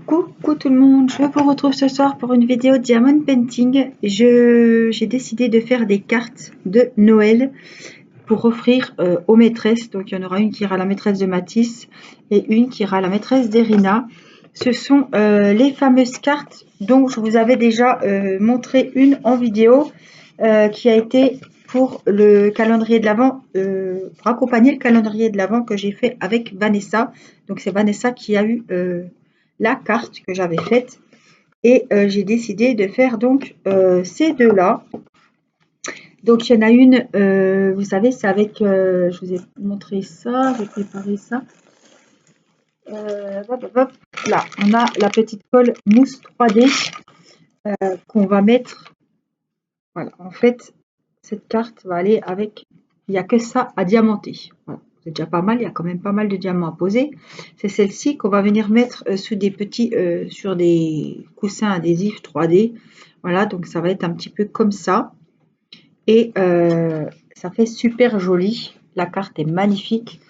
Coucou tout le monde, je vous retrouve ce soir pour une vidéo Diamond Painting. J'ai décidé de faire des cartes de Noël pour offrir aux maîtresses. Donc il y en aura une qui ira à la maîtresse de Matisse et une qui ira à la maîtresse d'Erina. Ce sont les fameuses cartes dont je vous avais déjà montré une en vidéo qui a été pour le calendrier de l'Avent, pour accompagner le calendrier de l'Avent que j'ai fait avec Vanessa. Donc c'est Vanessa qui a eu la carte que j'avais faite et j'ai décidé de faire donc ces deux-là. Donc il y en a une, vous savez, c'est avec, je vous ai montré ça, j'ai préparé ça. Là, on a la petite colle mousse 3D qu'on va mettre. Voilà, en fait, cette carte va aller avec, il n'y a que ça à diamanter. Voilà. C'est déjà pas mal, il y a quand même pas mal de diamants à poser. C'est celle-ci qu'on va venir mettre sous des petits, sur des coussins adhésifs 3D. Voilà, donc ça va être un petit peu comme ça. Et ça fait super joli. La carte est magnifique.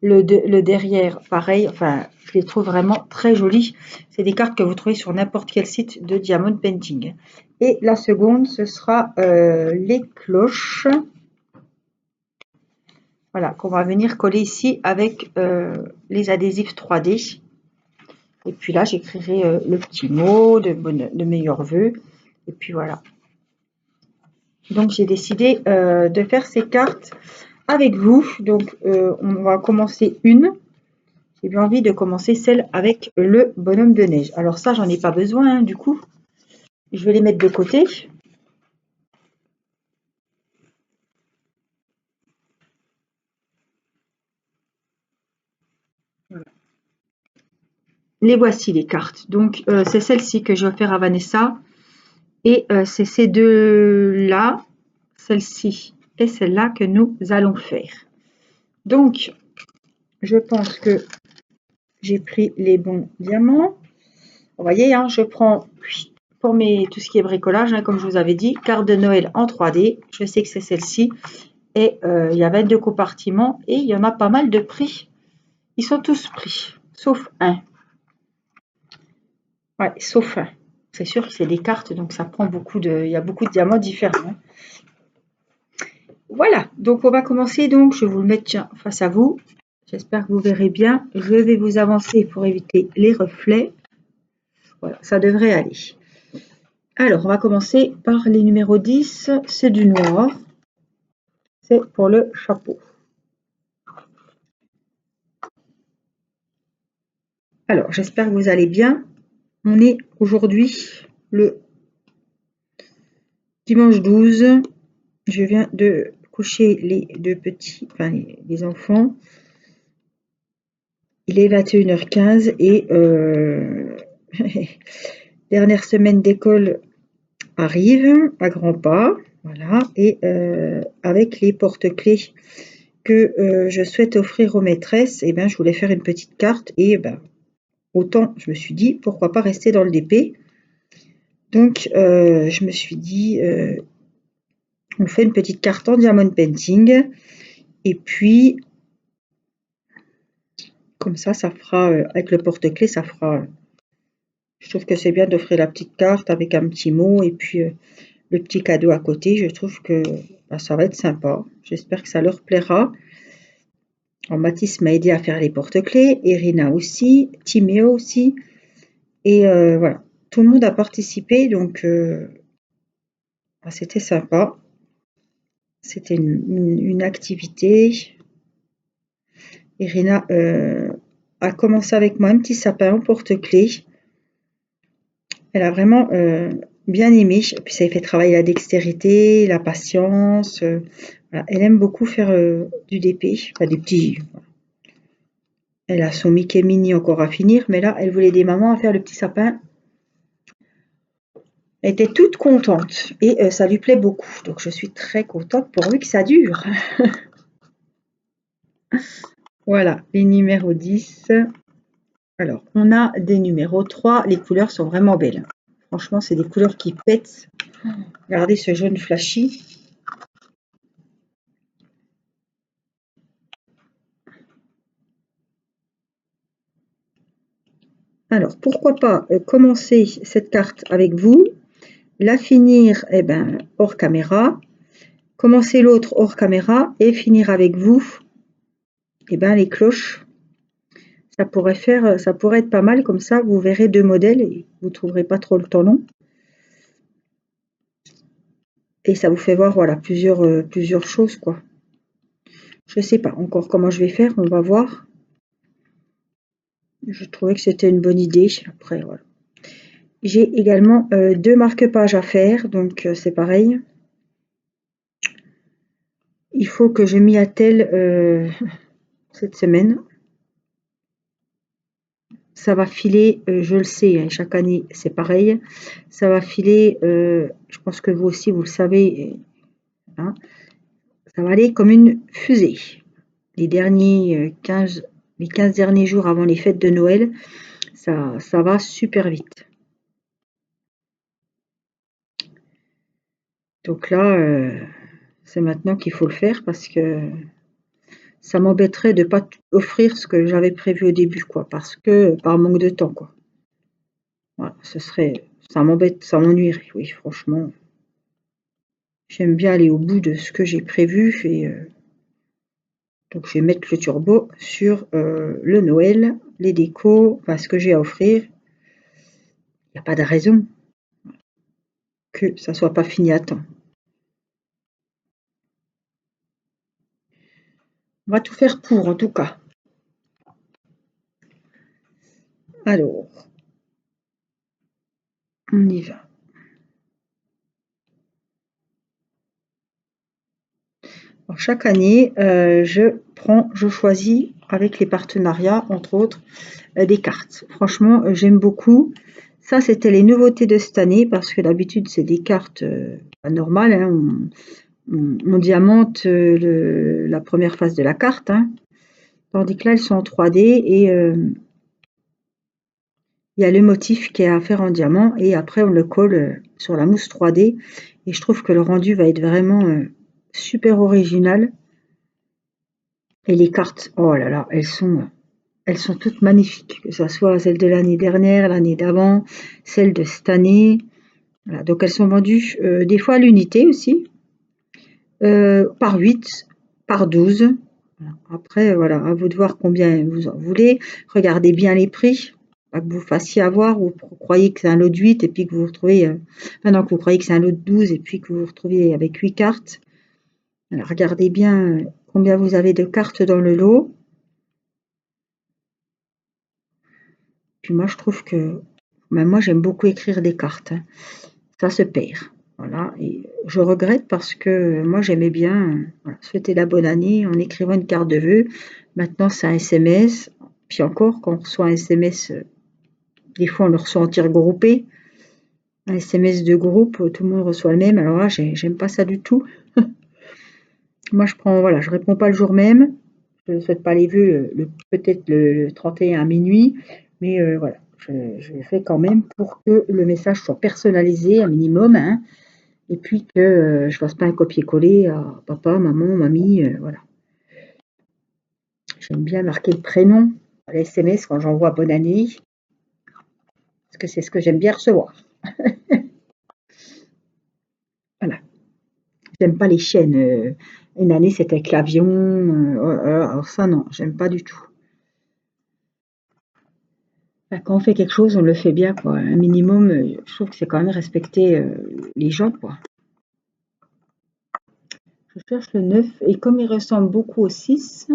Le derrière, pareil, enfin, je les trouve vraiment très jolies. C'est des cartes que vous trouvez sur n'importe quel site de Diamond Painting. Et la seconde, ce sera les cloches. Voilà, qu'on va venir coller ici avec les adhésifs 3D. Et puis là, j'écrirai le petit mot de meilleurs vœux. Et puis voilà. Donc, j'ai décidé de faire ces cartes avec vous. Donc, on va commencer une. J'ai bien envie de commencer celle avec le bonhomme de neige. Alors ça, j'en ai pas besoin, hein, du coup. Je vais les mettre de côté. Voilà. Les voici, les cartes. Donc, c'est celle-ci que je vais faire à Vanessa. Et c'est ces deux-là, celle-ci et celle-là, que nous allons faire. Donc, je pense que j'ai pris les bons diamants. Vous voyez, hein, je prends pour tout ce qui est bricolage, hein, comme je vous avais dit, carte de Noël en 3D. Je sais que c'est celle-ci. Et il y a 22 compartiments et il y en a pas mal de prix. Ils sont tous pris, sauf un. Ouais, sauf un. C'est sûr que c'est des cartes, donc ça prend beaucoup de... Il y a beaucoup de diamants différents. Voilà, donc on va commencer. Donc je vais vous le mettre face à vous. J'espère que vous verrez bien. Je vais vous avancer pour éviter les reflets. Voilà, ça devrait aller. Alors, on va commencer par les numéros 10. C'est du noir. C'est pour le chapeau. Alors, j'espère que vous allez bien. On est aujourd'hui le dimanche 12. Je viens de coucher les deux petits, enfin les enfants. Il est 21h15 et dernière semaine d'école arrive à grands pas. Voilà, et avec les porte-clés que je souhaite offrir aux maîtresses, et ben, je voulais faire une petite carte et ben, autant je me suis dit pourquoi pas rester dans le DP. Donc je me suis dit on fait une petite carte en diamond painting et puis comme ça fera avec le porte-clés, ça fera. Je trouve que c'est bien d'offrir la petite carte avec un petit mot et puis le petit cadeau à côté. Je trouve que bah, ça va être sympa. J'espère que ça leur plaira. Alors, Mathis m'a aidé à faire les porte-clés, Irina aussi, Timéo aussi. Et voilà, tout le monde a participé, donc bah, c'était sympa. C'était une activité. Irina a commencé avec moi un petit sapin au porte-clés. Elle a vraiment bien aimé. Puis ça lui fait travailler la dextérité, la patience. Voilà. Elle aime beaucoup faire du DP, enfin des petits. Elle a son Mickey Mini encore à finir, mais là, elle voulait des mamans à faire le petit sapin. Elle était toute contente et ça lui plaît beaucoup. Donc je suis très contente pourvu que ça dure. Voilà, les numéros 10. Alors, on a des numéros 3. Les couleurs sont vraiment belles. Franchement, c'est des couleurs qui pètent. Regardez ce jaune flashy. Alors, pourquoi pas commencer cette carte avec vous, la finir hors caméra, commencer l'autre hors caméra et finir avec vous les cloches. Ça pourrait être pas mal, comme ça vous verrez deux modèles et vous trouverez pas trop le temps long. Et ça vous fait voir voilà plusieurs choses quoi. Je sais pas encore comment je vais faire, on va voir. Je trouvais que c'était une bonne idée. Après voilà. J'ai également deux marque-pages à faire, donc c'est pareil. Il faut que je m'y attelle cette semaine. Ça va filer, je le sais, hein, chaque année c'est pareil. Ça va filer, je pense que vous aussi vous le savez, hein, ça va aller comme une fusée. Les 15 derniers jours avant les fêtes de Noël, ça va super vite. Donc là, c'est maintenant qu'il faut le faire parce que ça m'embêterait de ne pas offrir ce que j'avais prévu au début, quoi, parce que par manque de temps, quoi. Voilà, ça m'embête, ça m'ennuierait, oui, franchement. J'aime bien aller au bout de ce que j'ai prévu et donc je vais mettre le turbo sur le Noël, les décos, enfin ce que j'ai à offrir. Il n'y a pas de raison que ça soit pas fini à temps. On va tout faire pour, en tout cas. Alors, on y va. Alors, chaque année, je choisis avec les partenariats, entre autres, des cartes. Franchement, j'aime beaucoup. Ça, c'était les nouveautés de cette année parce que d'habitude, c'est des cartes normales, hein. On diamante la première phase de la carte, hein. Tandis que là, elles sont en 3D et il y a le motif qui est à faire en diamant et après on le colle sur la mousse 3D et je trouve que le rendu va être vraiment super original. Et les cartes, oh là là, elles sont toutes magnifiques, que ce soit celles de l'année dernière, l'année d'avant, celles de cette année. Voilà, donc elles sont vendues des fois à l'unité aussi, par 8, par 12. Après, voilà, à vous de voir combien vous en voulez. Regardez bien les prix, pas que vous fassiez avoir ou vous croyez que c'est un lot de 8 et puis que vous vous retrouvez, maintenant que vous croyez que c'est un lot de 12 et puis que vous vous retrouvez avec 8 cartes. Alors, regardez bien combien vous avez de cartes dans le lot. Puis moi, je trouve que, même moi, j'aime beaucoup écrire des cartes, hein. Ça se perd. Voilà. Et je regrette parce que moi, j'aimais bien voilà, souhaiter la bonne année en écrivant une carte de vœux. Maintenant, c'est un SMS. Puis encore, quand on reçoit un SMS, des fois, on le reçoit en tir groupé. Un SMS de groupe, tout le monde reçoit le même. Alors là, j'aime pas ça du tout. Moi, voilà, je réponds pas le jour même. Je ne souhaite pas les vœux, peut-être le 31 à minuit. Mais voilà, je le fais quand même pour que le message soit personnalisé, un minimum, hein. Et puis que je fasse pas un copier-coller à papa, maman, mamie, voilà. J'aime bien marquer le prénom à la SMS quand j'envoie bonne année, parce que c'est ce que j'aime bien recevoir. Voilà. J'aime pas les chaînes. Une année c'était avec l'avion. Alors ça non, j'aime pas du tout. Enfin, quand on fait quelque chose, on le fait bien, quoi. Un minimum, je trouve que c'est quand même respecter les gens, quoi. Je cherche le 9 et comme il ressemble beaucoup au 6,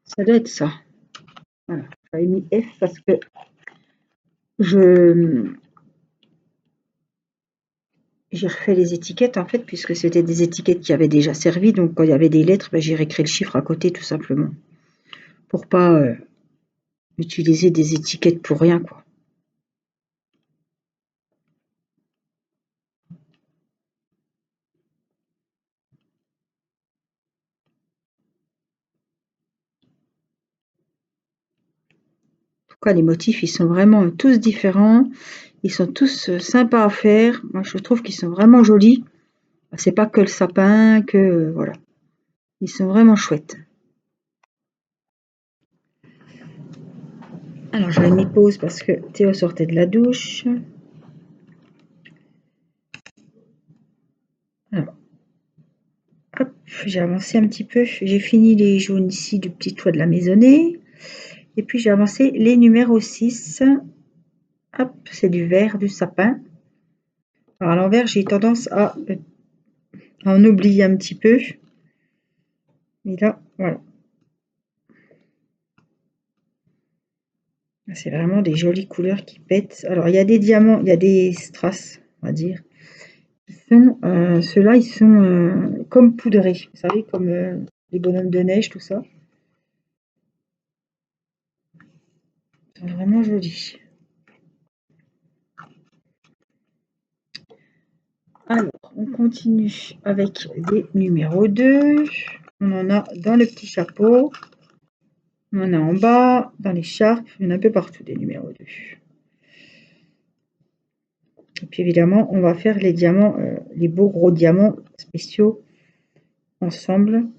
ça doit être ça. Voilà. J'avais mis F parce que je j'ai refait les étiquettes en fait, puisque c'était des étiquettes qui avaient déjà servi, donc quand il y avait des lettres, j'ai réécrit le chiffre à côté tout simplement. Pour pas utiliser des étiquettes pour rien, quoi. En tout cas, les motifs, ils sont vraiment tous différents. Ils sont tous sympas à faire. Moi, je trouve qu'ils sont vraiment jolis. C'est pas que le sapin, que voilà. Ils sont vraiment chouettes. Alors j'avais mis pause parce que Théo sortait de la douche. Alors, hop, j'ai avancé un petit peu. J'ai fini les jaunes ici du petit toit de la maisonnée. Et puis j'ai avancé les numéros 6. Hop, c'est du vert, du sapin. Alors à l'envers, j'ai tendance à en oublier un petit peu. Mais là, voilà. C'est vraiment des jolies couleurs qui pètent. Alors il y a des diamants, il y a des strass, on va dire. Ceux-là, ils sont comme poudrés. Vous savez, comme les bonhommes de neige, tout ça. Ils sont vraiment jolis. Alors, on continue avec des numéros 2. On en a dans le petit chapeau. On en a en bas, dans l'écharpe. Il y en a un peu partout des numéros 2. Et puis évidemment, on va faire les diamants, les beaux gros diamants spéciaux ensemble.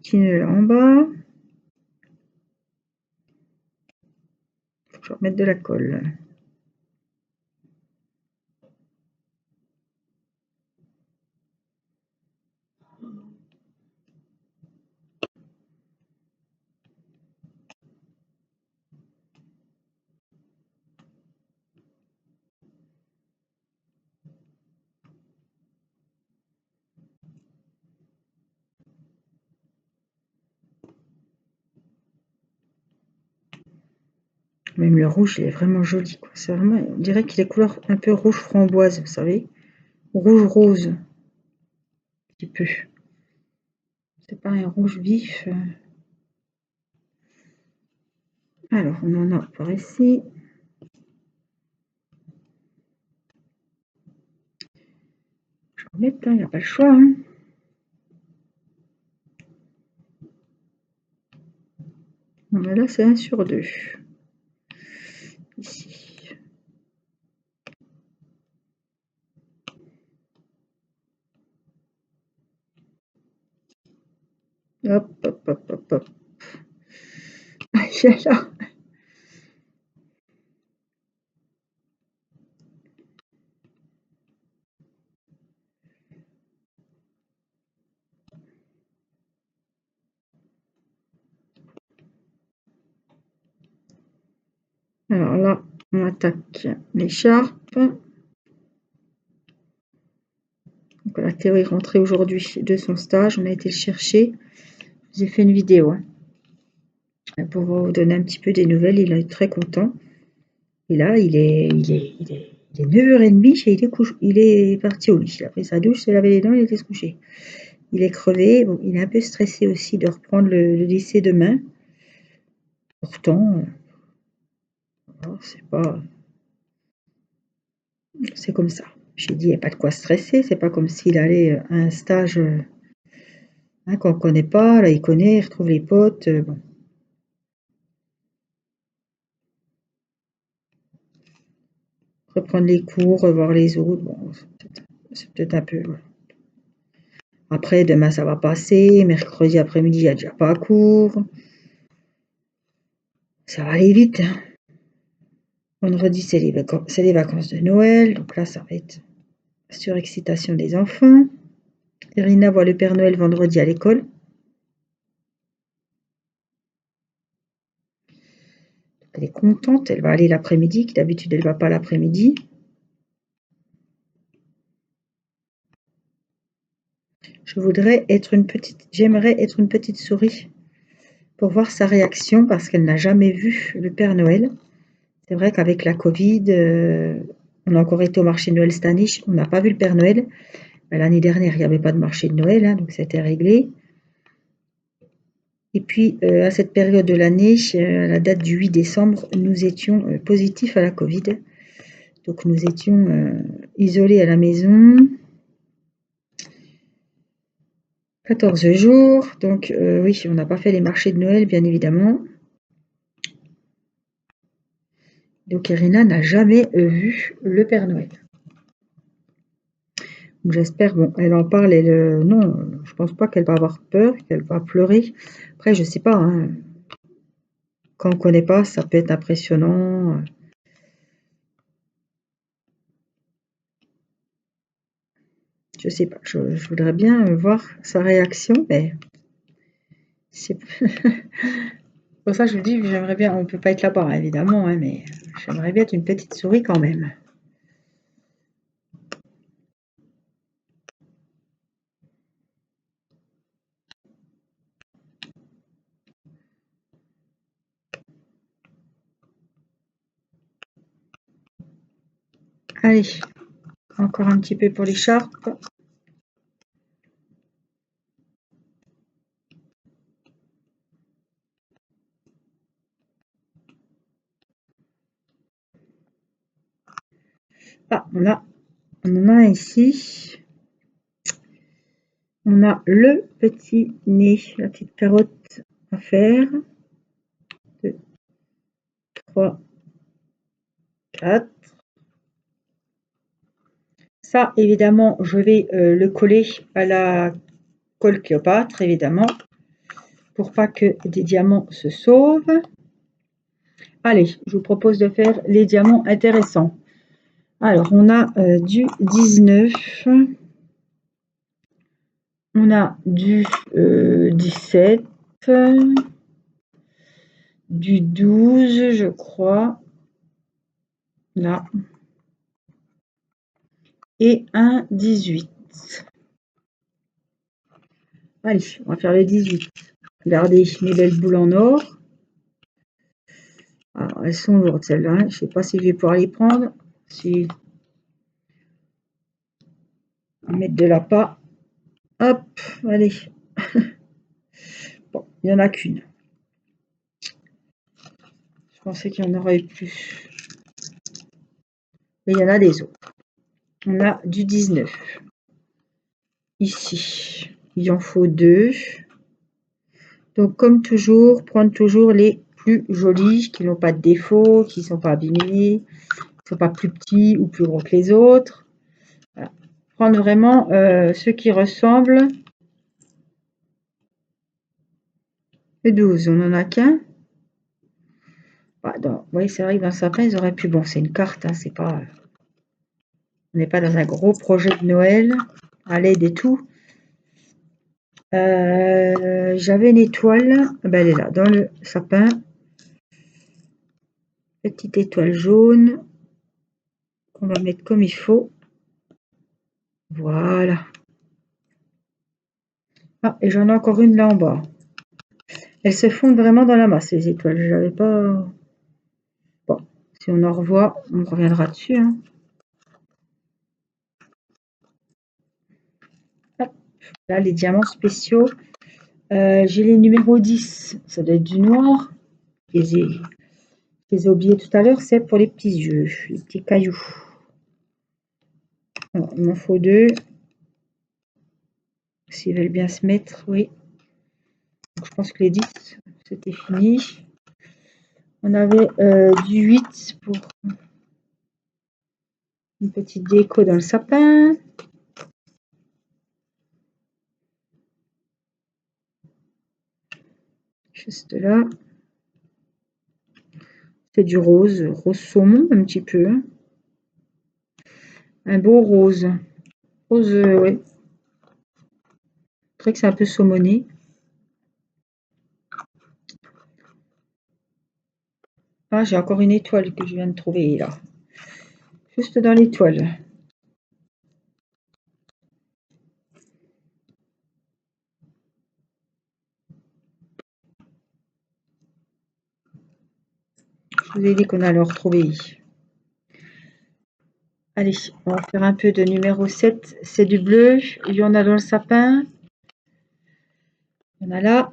Petit nœud en bas. Faut que je remette de la colle. Même le rouge, il est vraiment joli, quoi. C'est vraiment, on dirait qu'il est couleur un peu rouge framboise, vous savez. Rouge rose, un petit peu. C'est pas un rouge vif. Alors, on en a par ici. Je vais remettre, il n'y a pas le choix. Hein. Bon, ben là, c'est 1 sur 2. Ici. Hop, hop, hop, hop, hop. Là. Alors là, on attaque l'écharpe. Donc la Théo est rentrée aujourd'hui de son stage. On a été le chercher. J'ai fait une vidéo pour vous donner un petit peu des nouvelles. Il est très content. Et là, il est 9h30 et il est parti au lit. Il a pris sa douche, s'est lavé les dents, il était se coucher. Il est crevé. Bon, il est un peu stressé aussi de reprendre le lycée demain. Pourtant, c'est comme ça. J'ai dit, il n'y a pas de quoi stresser. C'est pas comme s'il allait à un stage qu'on ne connaît pas. Là, il connaît, il retrouve les potes. Bon. Reprendre les cours, revoir les autres. Bon, c'est peut-être un peu. Voilà. Après, demain, ça va passer. Mercredi après-midi, il n'y a déjà pas cours. Ça va aller vite. Hein. Vendredi, c'est les vacances de Noël. Donc là, ça va être surexcitation des enfants. Irina voit le Père Noël vendredi à l'école. Elle est contente. Elle va aller l'après-midi. D'habitude, elle ne va pas l'après-midi. J'aimerais être une petite souris pour voir sa réaction parce qu'elle n'a jamais vu le Père Noël. C'est vrai qu'avec la Covid, on a encore été au marché de Noël cette année, on n'a pas vu le Père Noël. L'année dernière, il n'y avait pas de marché de Noël, donc c'était réglé. Et puis, à cette période de l'année, à la date du 8 décembre, nous étions positifs à la Covid. Donc, nous étions isolés à la maison. 14 jours. Donc, oui, on n'a pas fait les marchés de Noël, bien évidemment. Donc Irina n'a jamais vu le Père Noël. J'espère, bon, elle en parle, non, je pense pas qu'elle va avoir peur, qu'elle va pleurer. Après, je sais pas, hein, quand on connaît pas, ça peut être impressionnant. Je sais pas, je voudrais bien voir sa réaction, mais c'est pour ça que je vous dis, j'aimerais bien, on peut pas être là-bas, hein, évidemment, hein, mais j'aimerais bien être une petite souris quand même. Allez, encore un petit peu pour l'écharpe. Ah, on en a un ici. On a le petit nez, la petite carotte à faire. 2, 3, 4. Ça, évidemment, je vais le coller à la colle Cléopâtre, évidemment, pour pas que des diamants se sauvent. Allez, je vous propose de faire les diamants intéressants. Alors, on a du 19, on a du 17, du 12, je crois, là, et un 18. Allez, on va faire le 18. Regardez mes belles boules en or. Alors, elles sont lourdes celles-là, hein. Je ne sais pas si je vais pouvoir les prendre. Si mettre de la l'appât. Hop, allez. Bon, il n'y en a qu'une. Je pensais qu'il y en aurait plus. Mais il y en a des autres. On a du 19. Ici, il en faut 2. Donc, comme toujours, prendre toujours les plus jolis, qui n'ont pas de défaut, qui ne sont pas abîmés, qui ne sont pas plus petits ou plus gros que les autres. Voilà. Prendre vraiment ceux qui ressemblent. Le 12, on n'en a qu'un. Bah, oui, c'est vrai que dans le sapin, ils auraient pu. Bon, c'est une carte, hein, c'est pas. On n'est pas dans un gros projet de Noël, à l'aide et tout. J'avais une étoile. Ben, elle est là, dans le sapin. Petite étoile jaune. Qu'on va mettre comme il faut. Voilà. Ah, et j'en ai encore une là en bas. Elles se fondent vraiment dans la masse, les étoiles. Je n'avais pas. Bon, si on en revoit, on reviendra dessus, hein. Hop. Là, les diamants spéciaux. J'ai les numéros 10. Ça doit être du noir. Je les ai oubliés tout à l'heure. C'est pour les petits yeux, les petits cailloux. Alors, il m'en faut 2. S'ils veulent bien se mettre, oui. Donc, je pense que les 10, c'était fini. On avait du 8 pour une petite déco dans le sapin. Juste là. C'est du rose, rose saumon un petit peu. Un beau rose. Rose, ouais. Je dirais que c'est un peu saumoné. Ah, j'ai encore une étoile que je viens de trouver là. Juste dans l'étoile. Je vous ai dit qu'on allait en retrouver. Allez, on va faire un peu de numéro 7. C'est du bleu. Il y en a dans le sapin. Il y en a là.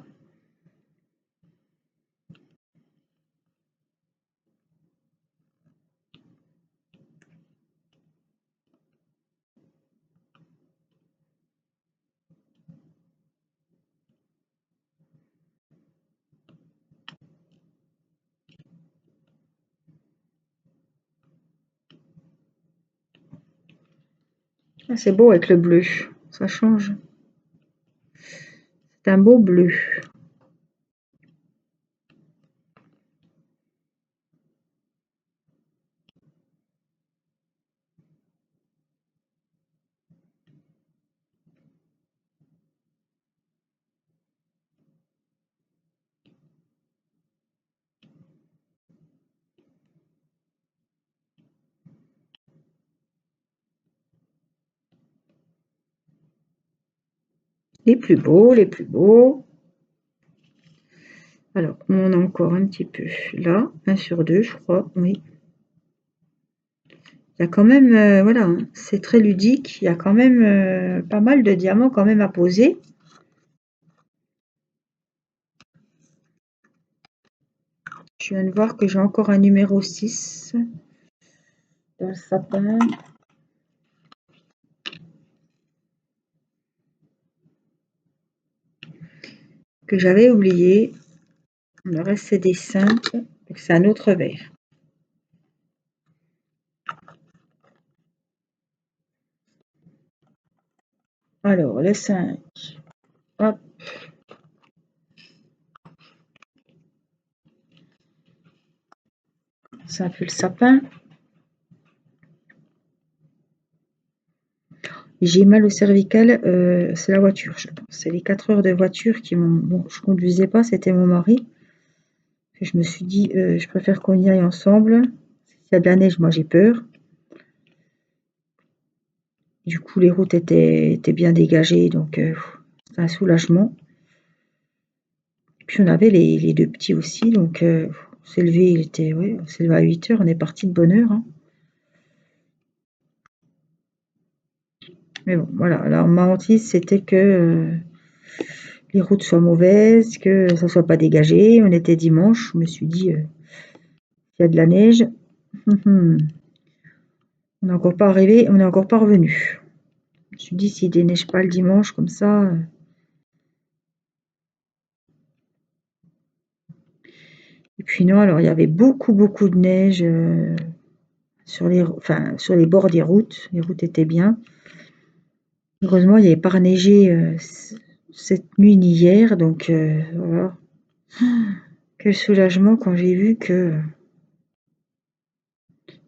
Ah, c'est beau avec le bleu, ça change. C'est un beau bleu. Les plus beaux, les plus beaux. Alors, on a encore un petit peu là, 1 sur 2, je crois, oui. Il y a quand même, voilà, hein, c'est très ludique. Il y a quand même pas mal de diamants quand même à poser. Je viens de voir que j'ai encore un numéro 6 dans le sapin. Que j'avais oublié. Le reste, c'est des simples. C'est un autre verre. Alors, les 5. Hop. C'est un peu le sapin. J'ai mal au cervical, c'est la voiture, je pense. C'est les 4 heures de voiture qui m'ont... Bon, je conduisais pas, c'était mon mari. Et je me suis dit, je préfère qu'on y aille ensemble. S'il y a de la neige, moi j'ai peur. Du coup, les routes étaient bien dégagées, donc c'est un soulagement. Et puis on avait les deux petits aussi, donc on s'est levé, on s'est levé à 8 heures, on est parti de bonne heure, hein. Mais bon, voilà, la ma hantise, c'était que les routes soient mauvaises, que ça soit pas dégagé. On était dimanche, je me suis dit, il y a de la neige. On n'est encore pas arrivé, on n'est encore pas revenu. Je me suis dit, s'il déneige pas le dimanche comme ça. Et puis non, alors il y avait beaucoup, beaucoup de neige sur les bords des routes. Les routes étaient bien. Heureusement, il n'y avait pas neigé cette nuit ni hier, donc voilà. Quel soulagement quand j'ai vu que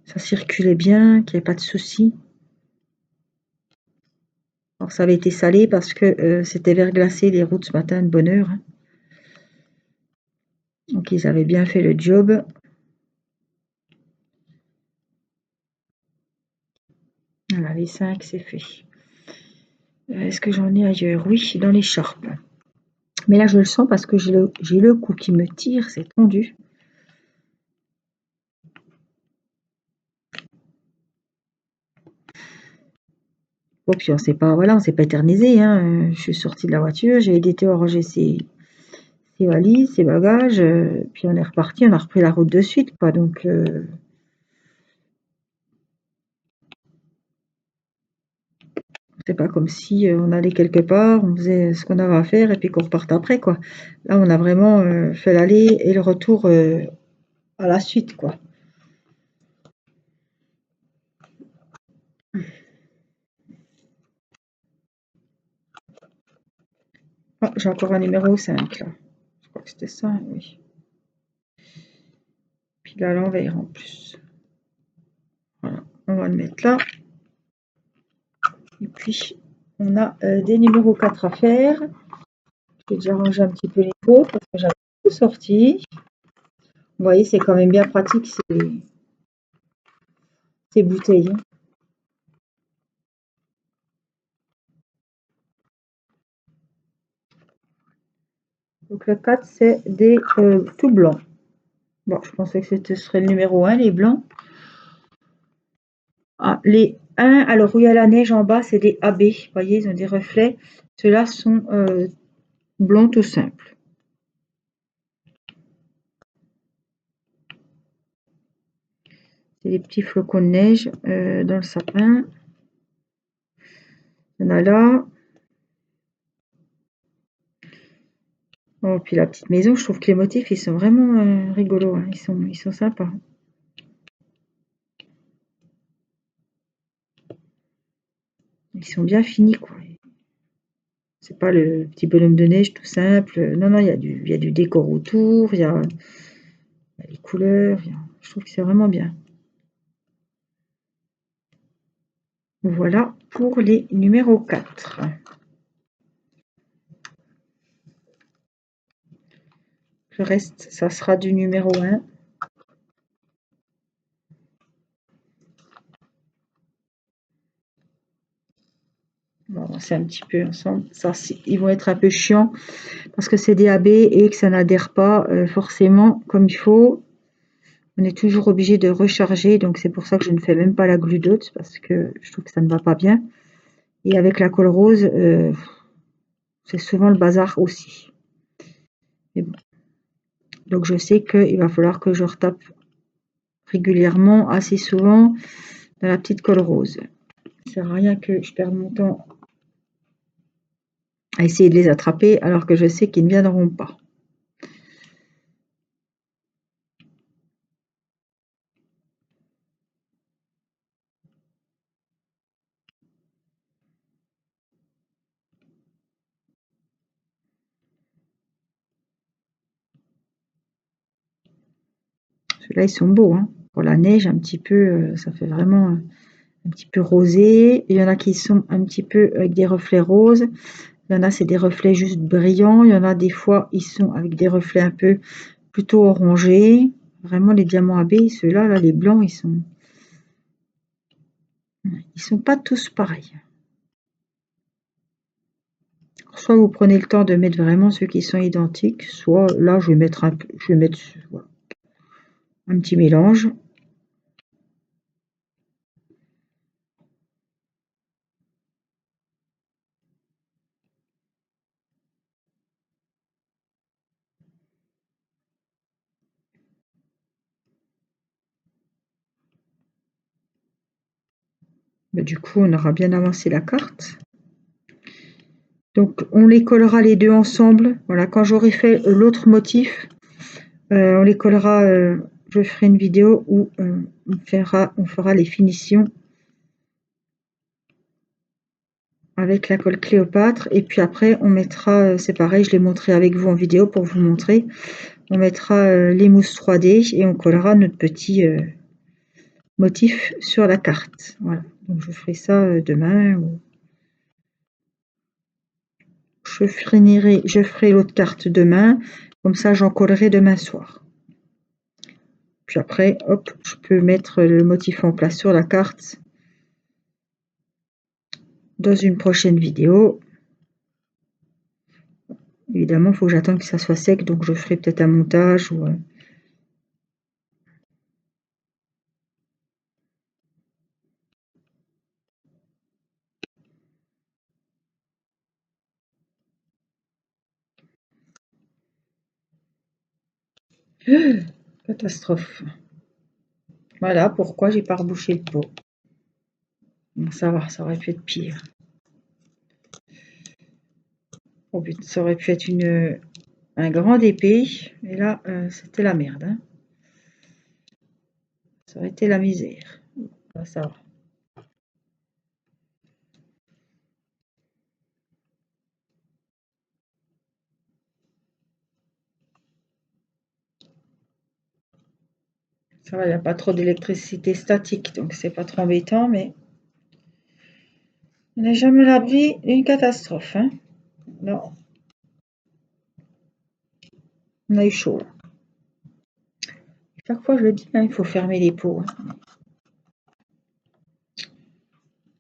ça circulait bien, qu'il n'y avait pas de soucis. Alors ça avait été salé parce que c'était verglacé les routes ce matin de bonne heure, hein. Donc ils avaient bien fait le job. Voilà, les 5, c'est fait. Est-ce que j'en ai ailleurs? Oui, dans l'écharpe. Mais là, je le sens parce que j'ai le cou qui me tire, c'est tendu. Bon, puis on s'est pas éternisé, hein. Je suis sortie de la voiture, j'ai aidé Théo à ranger ses valises, ses bagages, puis on est reparti, on a repris la route de suite, quoi. Donc, c'est pas comme si on allait quelque part, on faisait ce qu'on avait à faire et puis qu'on reparte après, quoi. Là, on a vraiment fait l'aller et le retour à la suite, quoi. Ah, j'ai encore un numéro 5 là. Je crois que c'était ça, oui. Puis là, à l'envers en plus. Voilà, on va le mettre là. Et puis, on a des numéros 4 à faire. J'ai déjà rangé un petit peu les autres parce que j'avais tout sorti. Vous voyez, c'est quand même bien pratique ces bouteilles, hein. Donc le 4, c'est des tout blancs. Bon, je pensais que ce serait le numéro 1, les blancs. Ah, les 1, alors où il y a la neige en bas, c'est des AB. Vous voyez, ils ont des reflets. Ceux-là sont blancs tout simples. C'est des petits flocons de neige dans le sapin. Il y en a là. Oh, puis la petite maison, je trouve que les motifs, ils sont vraiment rigolos, hein. Ils sont sympas. ils sont bien finis, quoi. C'est pas le petit bonhomme de neige tout simple. Non, non, il y a du décor autour, il y a les couleurs. Je trouve que c'est vraiment bien. Voilà pour les numéros 4. Le reste, ça sera du numéro 1. On va avancer un petit peu ensemble. Ça, ils vont être un peu chiants parce que c'est DAB et que ça n'adhère pas forcément comme il faut. On est toujours obligé de recharger, donc c'est pour ça que je ne fais même pas la glue dot parce que je trouve que ça ne va pas bien. Et avec la colle rose, c'est souvent le bazar aussi. Mais bon. Donc je sais qu'il va falloir que je retape régulièrement, assez souvent, dans la petite colle rose. Ça ne sert à rien que je perde mon temps à essayer de les attraper alors que je sais qu'ils ne viendront pas. Ceux-là, ils sont beaux, hein. Pour la neige, un petit peu, ça fait vraiment un petit peu rosé. Il y en a qui sont un petit peu avec des reflets roses. Il y en a, c'est des reflets juste brillants. Il y en a, des fois, ils sont avec des reflets un peu plutôt orangés. Vraiment, les diamants AB, ceux-là, là, les blancs, ils sont pas tous pareils. Soit vous prenez le temps de mettre vraiment ceux qui sont identiques, soit là, je vais mettre voilà, un petit mélange. Du coup, on aura bien avancé la carte. Donc, on les collera les deux ensemble. Voilà, quand j'aurai fait l'autre motif, on les collera. Je ferai une vidéo où on fera les finitions avec la colle Cléopâtre. Et puis après, on mettra, c'est pareil, je l'ai montré avec vous en vidéo pour vous montrer. On mettra les mousses 3D et on collera notre petit motif sur la carte. Voilà, donc je ferai ça demain. Je ferai l'autre carte demain, comme ça j'en collerai demain soir. Puis après, hop, je peux mettre le motif en place sur la carte dans une prochaine vidéo. Évidemment, il faut que j'attende que ça soit sec, donc je ferai peut-être un montage ou... Catastrophe. Voilà pourquoi j'ai pas rebouché le pot. Bon, ça va, ça aurait pu être pire. Oh putain, ça aurait pu être un grand épée, et là, c'était la merde. Hein. Ça aurait été la misère. Là, ça va. Ça va, il n'y a pas trop d'électricité statique, donc c'est pas trop embêtant, mais on n'est jamais à l'abri d'une catastrophe. Hein. Non, on a eu chaud. Chaque fois, je le dis, hein, il faut fermer les pots. Hein.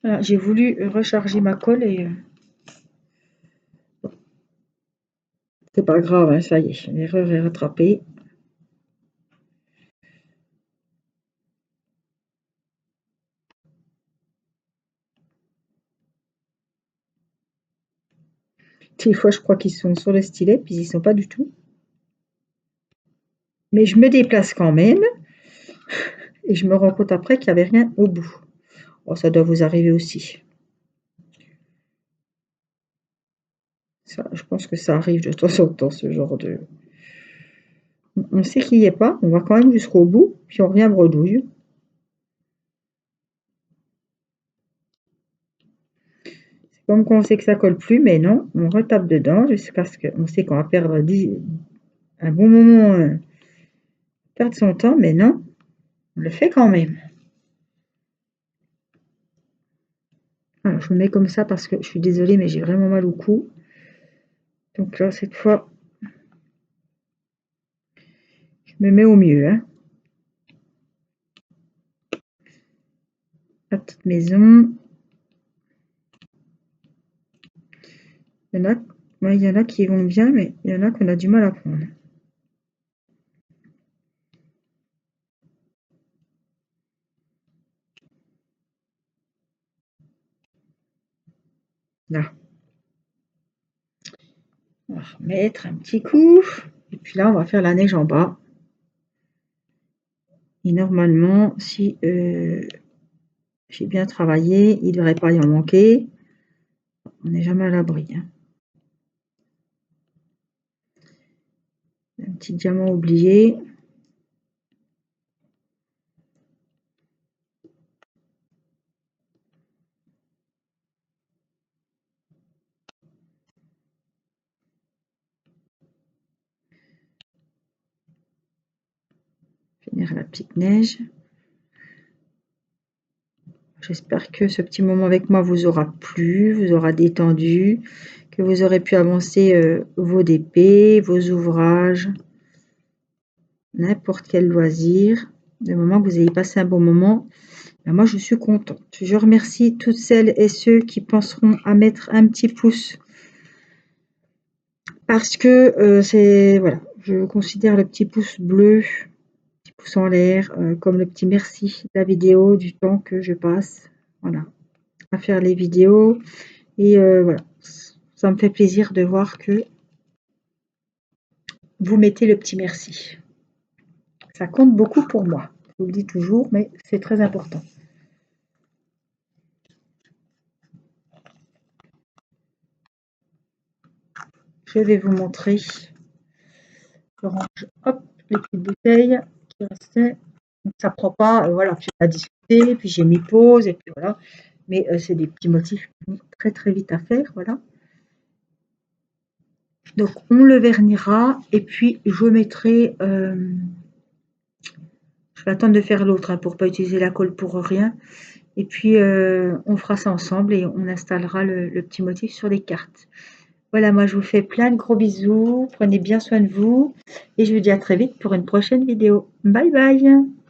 Voilà, j'ai voulu recharger ma colle et c'est pas grave, hein, ça y est, l'erreur est rattrapée. Des fois, je crois qu'ils sont sur le stylet, puis ils sont pas du tout. Mais je me déplace quand même et je me rends compte après qu'il n'y avait rien au bout. Oh, ça doit vous arriver aussi. Ça, je pense que ça arrive de temps en temps, ce genre de... On sait qu'il n'y est pas, on va quand même jusqu'au bout, puis on revient bredouille. Comme on sait que ça colle plus, mais non, on retape dedans jusqu'à ce qu'on sait qu'on va perdre un bon moment, perdre son temps, mais non, on le fait quand même. Alors, je me mets comme ça parce que je suis désolée, mais j'ai vraiment mal au cou. Donc là, cette fois, je me mets au mieux. Hein. La petite maison. Il y en a qui vont bien, mais il y en a qu'on a du mal à prendre. Là. On va remettre un petit coup. Et puis là, on va faire la neige en bas. Et normalement, si j'ai bien travaillé, il ne devrait pas y en manquer. On n'est jamais à l'abri. Hein. Un petit diamant oublié. Finir la petite neige. J'espère que ce petit moment avec moi vous aura plu, vous aura détendu, que vous aurez pu avancer vos DP, vos ouvrages, n'importe quel loisir. Du moment que vous ayez passé un bon moment, ben moi je suis contente. Je remercie toutes celles et ceux qui penseront à mettre un petit pouce parce que c'est voilà, je considère le petit pouce bleu, petit pouce en l'air, comme le petit merci de la vidéo, du temps que je passe, voilà, à faire les vidéos. Et voilà, ça me fait plaisir de voir que vous mettez le petit merci. Ça compte beaucoup pour moi. Je vous le dis toujours, mais c'est très important. Je vais vous montrer. Je range, hop, les petites bouteilles qui restaient. Donc, ça prend pas, voilà, j'ai pas discuté, puis j'ai mis pause, et puis voilà. Mais c'est des petits motifs qui vont très très vite à faire, voilà. Donc on le vernira, et puis je mettrai... je vais attendre de faire l'autre hein, pour pas utiliser la colle pour rien. Et puis on fera ça ensemble et on installera le petit motif sur les cartes. Voilà, moi je vous fais plein de gros bisous, prenez bien soin de vous et je vous dis à très vite pour une prochaine vidéo. Bye bye!